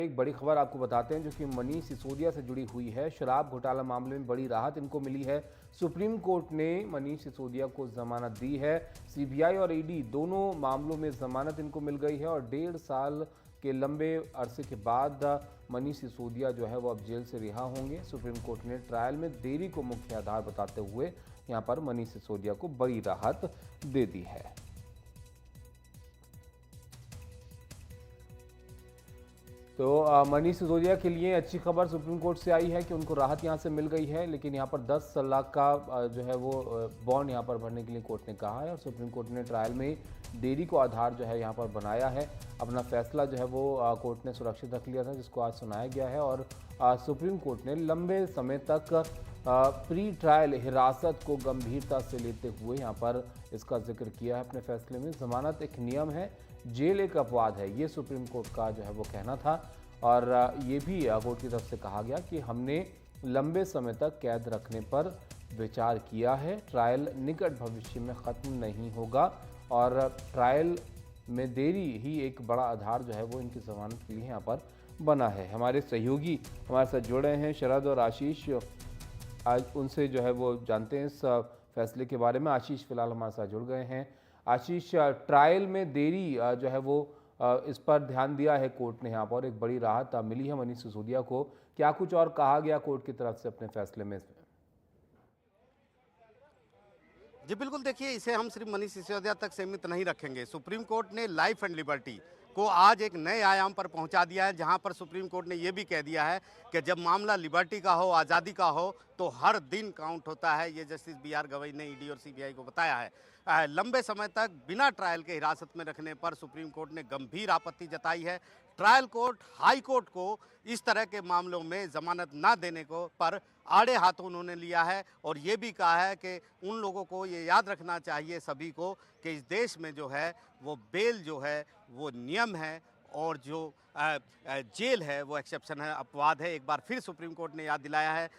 एक बड़ी खबर आपको बताते हैं जो कि मनीष सिसोदिया से जुड़ी हुई है। शराब घोटाला मामले में बड़ी राहत इनको मिली है। सुप्रीम कोर्ट ने मनीष सिसोदिया को जमानत दी है। सीबीआई और ईडी दोनों मामलों में जमानत इनको मिल गई है और 1.5 साल के लंबे अरसे के बाद मनीष सिसोदिया जो है वो अब जेल से रिहा होंगे। सुप्रीम कोर्ट ने ट्रायल में देरी को मुख्य आधार बताते हुए यहाँ पर मनीष सिसोदिया को बड़ी राहत दे दी है। तो मनीष सिसोदिया के लिए अच्छी खबर सुप्रीम कोर्ट से आई है कि उनको राहत यहां से मिल गई है, लेकिन यहां पर 10 लाख का जो है वो बॉन्ड यहां पर भरने के लिए कोर्ट ने कहा है और सुप्रीम कोर्ट ने ट्रायल में देरी को आधार जो है यहां पर बनाया है। अपना फैसला जो है वो कोर्ट ने सुरक्षित रख लिया था, जिसको आज सुनाया गया है और सुप्रीम कोर्ट ने लंबे समय तक प्री ट्रायल हिरासत को गंभीरता से लेते हुए यहाँ पर इसका जिक्र किया है अपने फैसले में। जमानत एक नियम है, जेल एक अपवाद है, ये सुप्रीम कोर्ट का जो है वो कहना था और ये भी कोर्ट की तरफ से कहा गया कि हमने लंबे समय तक कैद रखने पर विचार किया है। ट्रायल निकट भविष्य में ख़त्म नहीं होगा और ट्रायल में देरी ही एक बड़ा आधार जो है वो इनकी जमानत के लिए यहाँ पर बना है। हमारे सहयोगी हमारे साथ जुड़े हैं शरद और आशीष, आज उनसे जो है वो जानते हैं इस फैसले के बारे में। आशीष फिलहाल हमारे साथ जुड़ गए हैं। आशीष, ट्रायल में देरी जो है वो इस पर ध्यान दिया है कोर्ट ने, यहाँ पर एक बड़ी राहत मिली है मनीष सिसोदिया को। क्या कुछ और कहा गया कोर्ट की तरफ से अपने फैसले में? जी बिल्कुल, देखिए इसे हम सिर्फ मनीष सिसोदिया तक सीमित नहीं रखेंगे। सुप्रीम कोर्ट ने लाइफ एंड लिबर्टी को आज एक नए आयाम पर पहुंचा दिया है, जहां पर सुप्रीम कोर्ट ने यह भी कह दिया है कि जब मामला लिबर्टी का हो, आज़ादी का हो, तो हर दिन काउंट होता है। ये जस्टिस बी.आर. गवई ने ईडी और सीबीआई को बताया है। लंबे समय तक बिना ट्रायल के हिरासत में रखने पर सुप्रीम कोर्ट ने गंभीर आपत्ति जताई है। ट्रायल कोर्ट हाई कोर्ट को इस तरह के मामलों में जमानत ना देने को पर आड़े हाथों उन्होंने लिया है और ये भी कहा है कि उन लोगों को ये याद रखना चाहिए सभी को कि इस देश में जो है वो बेल जो है वो नियम है और जो जेल है वो एक्सेप्शन है, अपवाद है। एक बार फिर सुप्रीम कोर्ट ने याद दिलाया है।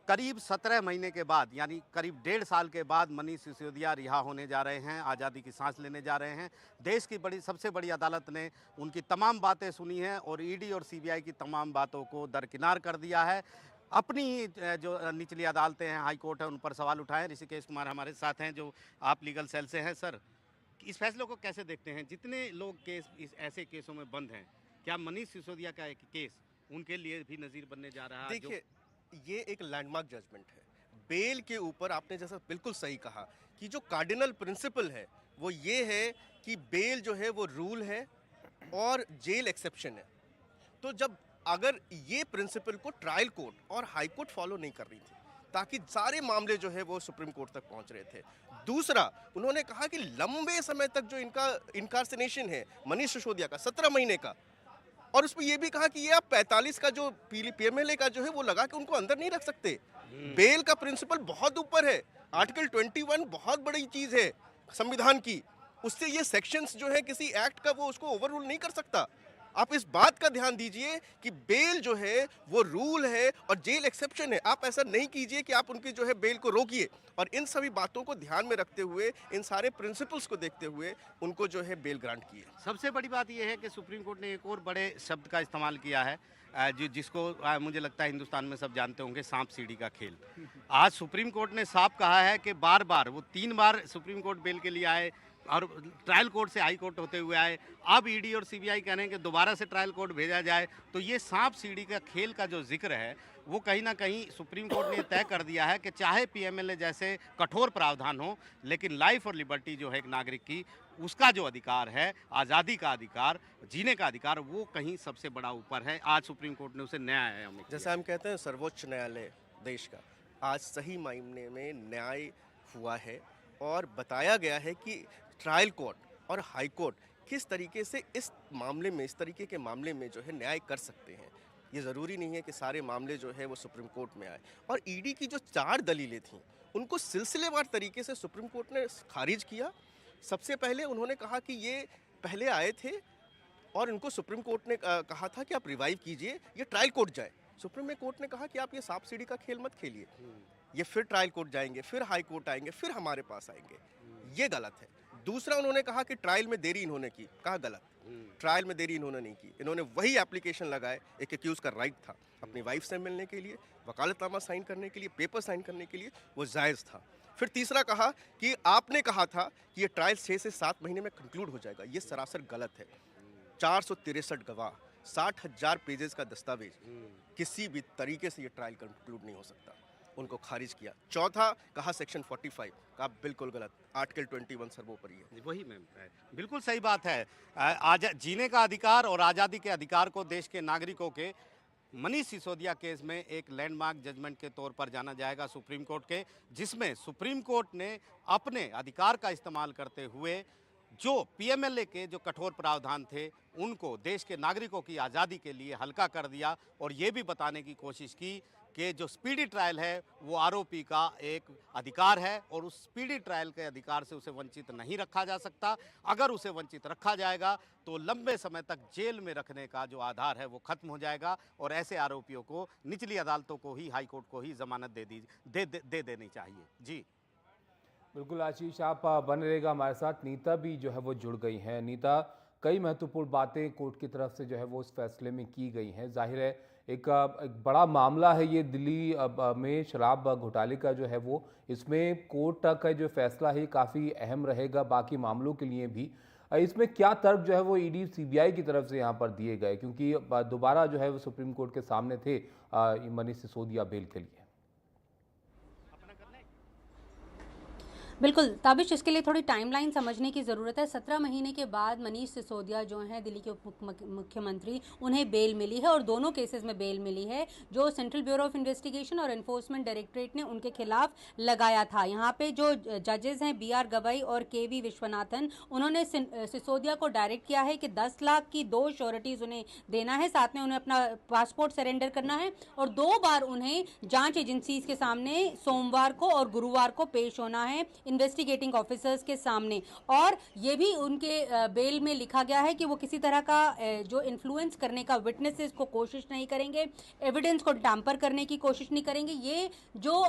करीब 17 महीने के बाद, यानी करीब 1.5 साल के बाद मनीष सिसोदिया रिहा होने जा रहे हैं, आज़ादी की सांस लेने जा रहे हैं। देश की सबसे बड़ी अदालत ने उनकी तमाम बातें सुनी हैं और ईडी और सीबीआई की तमाम बातों को दरकिनार कर दिया है। अपनी जो निचली अदालतें हैं, हाई कोर्ट है, उन पर सवाल उठाए। ऋषिकेश कुमार हमारे साथ हैं जो आप लीगल सेल से हैं। सर, इस फैसले को कैसे देखते हैं? जितने लोग केस इस ऐसे केसों में बंद हैं, क्या मनीष सिसोदिया का एक केस उनके लिए भी नज़ीर बनने जा रहा है? देखिए, ये एक लैंडमार्क जजमेंट है। बेल के ऊपर आपने जैसा बिल्कुल सही कहा कि जो कार्डिनल प्रिंसिपल है वो ये है कि बेल जो है वो रूल है और जेल एक्सेप्शन है। तो जब अगर ये प्रिंसिपल को ट्रायल कोर्ट और हाई कोर्ट फॉलो नहीं कर रही थी, ताकि सारे मामले जो है वो सुप्रीम कोर्ट तक पहुंच रहे थे। दूसरा, उन्होंने कहा कि लंबे समय तक जो इनका इनकार्सेनेशन है मनीष सिसोदिया का 17 महीने का, और उसमें यह भी कहा कि ये आप 45 का जो पीएमएलए का जो है वो लगा के उनको अंदर नहीं रख सकते। बेल का प्रिंसिपल बहुत ऊपर है। आर्टिकल 21 बहुत बड़ी चीज है संविधान की, उससे ये सेक्शंस जो है किसी एक्ट का वो उसको ओवररूल नहीं कर सकता। आप इस बात का ध्यान दीजिए कि बेल जो है वो रूल है और जेल एक्सेप्शन है। आप ऐसा नहीं कीजिए कि आप उनकी जो है बेल को रोकिए। और इन सभी बातों को ध्यान में रखते हुए, इन सारे प्रिंसिपल्स को देखते हुए उनको जो है बेल ग्रांट की है। सबसे बड़ी बात यह है कि सुप्रीम कोर्ट ने एक और बड़े शब्द का इस्तेमाल किया है जिसको मुझे लगता है हिंदुस्तान में सब जानते होंगे, सांप सीढ़ी का खेल। आज सुप्रीम कोर्ट ने साफ कहा है कि बार बार वो 3 बार सुप्रीम कोर्ट बेल के लिए आए और ट्रायल कोर्ट से हाई कोर्ट होते हुए आए। अब ईडी और सीबीआई कह रहे हैं कि दोबारा से ट्रायल कोर्ट भेजा जाए। तो ये सांप सीढ़ी का खेल का जो जिक्र है वो कहीं ना कहीं सुप्रीम कोर्ट ने तय कर दिया है कि चाहे पीएमएलए जैसे कठोर प्रावधान हो, लेकिन लाइफ और लिबर्टी जो है एक नागरिक की, उसका जो अधिकार है, आज़ादी का अधिकार, जीने का अधिकार, वो कहीं सबसे बड़ा ऊपर है। आज सुप्रीम कोर्ट ने उसे नया आयाम में, जैसे हम कहते हैं सर्वोच्च न्यायालय देश का, आज सही मायने में न्याय हुआ है और बताया गया है कि ट्रायल कोर्ट और हाई कोर्ट किस तरीके से इस मामले में, इस तरीके के मामले में जो है न्याय कर सकते हैं। ये ज़रूरी नहीं है कि सारे मामले जो है वो सुप्रीम कोर्ट में आए। और ईडी की जो 4 दलीलें थीं उनको सिलसिलेवार तरीके से सुप्रीम कोर्ट ने खारिज किया। सबसे पहले उन्होंने कहा कि ये पहले आए थे और इनको सुप्रीम कोर्ट ने कहा था कि आप रिवाइव कीजिए, ये ट्रायल कोर्ट जाए। सुप्रीम कोर्ट ने कहा कि आप ये सांप सीढ़ी का खेल मत खेलिए, ये फिर ट्रायल कोर्ट जाएंगे, फिर हाई कोर्ट आएंगे, फिर हमारे पास आएंगे। ये गलत है। दूसरा, उन्होंने कहा कि ट्रायल में देरी इन्होंने की, कहा गलत। ट्रायल में देरी इन्होंने नहीं की, इन्होंने वही एप्लीकेशन लगाए, एक एक्यूज का राइट था अपनी वाइफ से मिलने के लिए, वकालतनामा साइन करने के लिए, पेपर साइन करने के लिए, वो जायज़ था। फिर तीसरा कहा कि आपने कहा था कि ये ट्रायल 6 से 7 महीने में कंक्लूड हो जाएगा, ये सरासर गलत है। 463 गवाह, 60,000 पेजेस का दस्तावेज, किसी भी तरीके से ये ट्रायल कंक्लूड नहीं हो सकता, उनको खारिज किया। चौथा कहा सेक्शन 45 का बिल्कुल गलत, आर्टिकल 21 सर्वोपरि है। वही मैम, बिल्कुल सही बात है। आज जीने का अधिकार और आज़ादी के अधिकार को देश के नागरिकों के मनीष सिसोदिया केस में एक लैंडमार्क जजमेंट के तौर पर जाना जाएगा सुप्रीम कोर्ट के, जिसमें सुप्रीम कोर्ट ने अपने अधिकार का इस्तेमाल करते हुए जो पीएमएलए के जो कठोर प्रावधान थे उनको देश के नागरिकों की आज़ादी के लिए हल्का कर दिया और ये भी बताने की कोशिश की कि जो स्पीडी ट्रायल है वो आरोपी का एक अधिकार है और उस स्पीडी ट्रायल के अधिकार से उसे वंचित नहीं रखा जा सकता। अगर उसे वंचित रखा जाएगा तो लंबे समय तक जेल में रखने का जो आधार है वो खत्म हो जाएगा और ऐसे आरोपियों को निचली अदालतों को ही, हाई कोर्ट को ही जमानत दे देनी चाहिए। जी बिल्कुल आशीष, आप बने रहेगा हमारे साथ। नीता भी जो है वो जुड़ गई हैं। नीता, कई महत्वपूर्ण बातें कोर्ट की तरफ से जो है वो इस फैसले में की गई हैं। जाहिर है एक बड़ा मामला है ये दिल्ली में शराब घोटाले का जो है वो, इसमें कोर्ट का जो फैसला है काफ़ी अहम रहेगा बाकी मामलों के लिए भी। इसमें क्या तर्क जो है वो ईडी सीबीआई की तरफ से यहाँ पर दिए गए, क्योंकि दोबारा जो है वो सुप्रीम कोर्ट के सामने थे मनीष सिसोदिया बेल के लिए। बिल्कुल ताबिश, इसके लिए थोड़ी टाइमलाइन समझने की ज़रूरत है। 17 महीने के बाद मनीष सिसोदिया जो हैं दिल्ली के उप मुख्यमंत्री, उन्हें बेल मिली है और दोनों केसेस में बेल मिली है जो सेंट्रल ब्यूरो ऑफ इन्वेस्टिगेशन और एनफोर्समेंट डायरेक्टरेट ने उनके खिलाफ लगाया था। यहाँ पे जो जजेस हैं BR गवई और KV विश्वनाथन, उन्होंने सिसोदिया को डायरेक्ट किया है कि 10 लाख की 2 श्योरिटीज़ उन्हें देना है, साथ में उन्हें अपना पासपोर्ट सरेंडर करना है और 2 बार उन्हें जाँच एजेंसीज के सामने सोमवार को और गुरुवार को पेश होना है इन्वेस्टिगेटिंग ऑफिसर्स के सामने। और ये भी उनके बेल में लिखा गया है कि वो किसी तरह का जो इन्फ्लुएंस करने का, विटनेसेस को कोशिश नहीं करेंगे, एविडेंस को टैंपर करने की कोशिश नहीं करेंगे। ये जो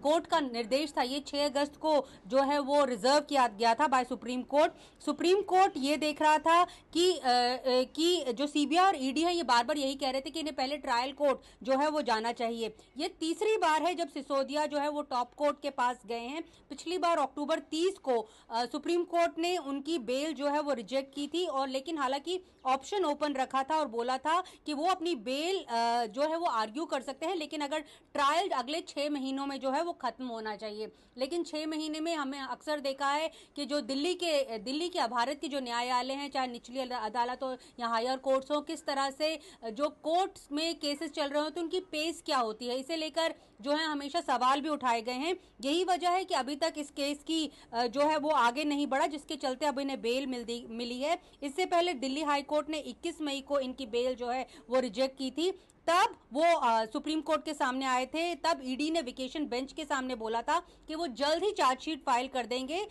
कोर्ट का निर्देश था ये 6 अगस्त को जो है वो रिजर्व किया गया था by supreme court. Supreme court ये देख रहा था कि जो सीबीआई और ईडी है ये बार बार यही कह रहे थे कि इन्हें पहले ट्रायल कोर्ट जो है वो जाना चाहिए। ये तीसरी बार है जब सिसोदिया जो है वो टॉप कोर्ट के पास गए हैं। पिछली बार अक्टूबर 30 को सुप्रीम कोर्ट ने उनकी बेल जो है वो रिजेक्ट की थी और लेकिन हालांकि ऑप्शन ओपन रखा था और बोला था कि वो अपनी बेल जो है वो आर्ग्यू कर सकते हैं, लेकिन अगर ट्रायल अगले 6 महीनों में जो है वो खत्म होना चाहिए। लेकिन 6 महीने में हमने अक्सर देखा है कि जो दिल्ली के भारत के जो न्यायालय हैं, चाहे निचली अदालत हो या हायर कोर्ट्स हो, किस तरह से जो कोर्ट्स में केसेस चल रहे हो तो उनकी पेस क्या होती है, इसे लेकर जो है हमेशा सवाल भी उठाए गए हैं। यही वजह है कि अभी तक इस केस की जो है वो आगे नहीं बढ़ा, जिसके चलते अब इन्हें बेल मिली है। इससे पहले दिल्ली हाई कोर्ट ने 21 मई को इनकी बेल जो है वो रिजेक्ट की थी। तब वो सुप्रीम कोर्ट के सामने आए थे, तब ईडी ने वेकेशन बेंच के सामने बोला था कि वो जल्द ही चार्जशीट फाइल कर देंगे।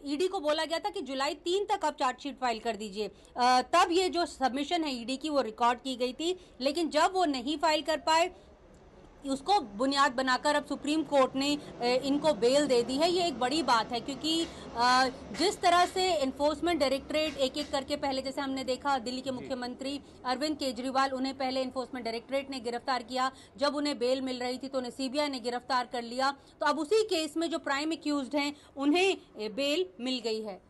ईडी को बोला गया था कि जुलाई 3 तक आप चार्जशीट फाइल कर दीजिए। तब ये जो सबमिशन है ईडी की वो रिकॉर्ड की गई थी, लेकिन जब वो नहीं फाइल कर पाए उसको बुनियाद बनाकर अब सुप्रीम कोर्ट ने इनको बेल दे दी है। ये एक बड़ी बात है क्योंकि जिस तरह से एनफोर्समेंट डायरेक्टरेट एक एक करके, पहले जैसे हमने देखा दिल्ली के मुख्यमंत्री अरविंद केजरीवाल, उन्हें पहले एनफोर्समेंट डायरेक्टरेट ने गिरफ्तार किया, जब उन्हें बेल मिल रही थी तो उन्हें सीबीआई ने गिरफ्तार कर लिया। तो अब उसी केस में जो प्राइम एक्यूज्ड हैं उन्हें बेल मिल गई है।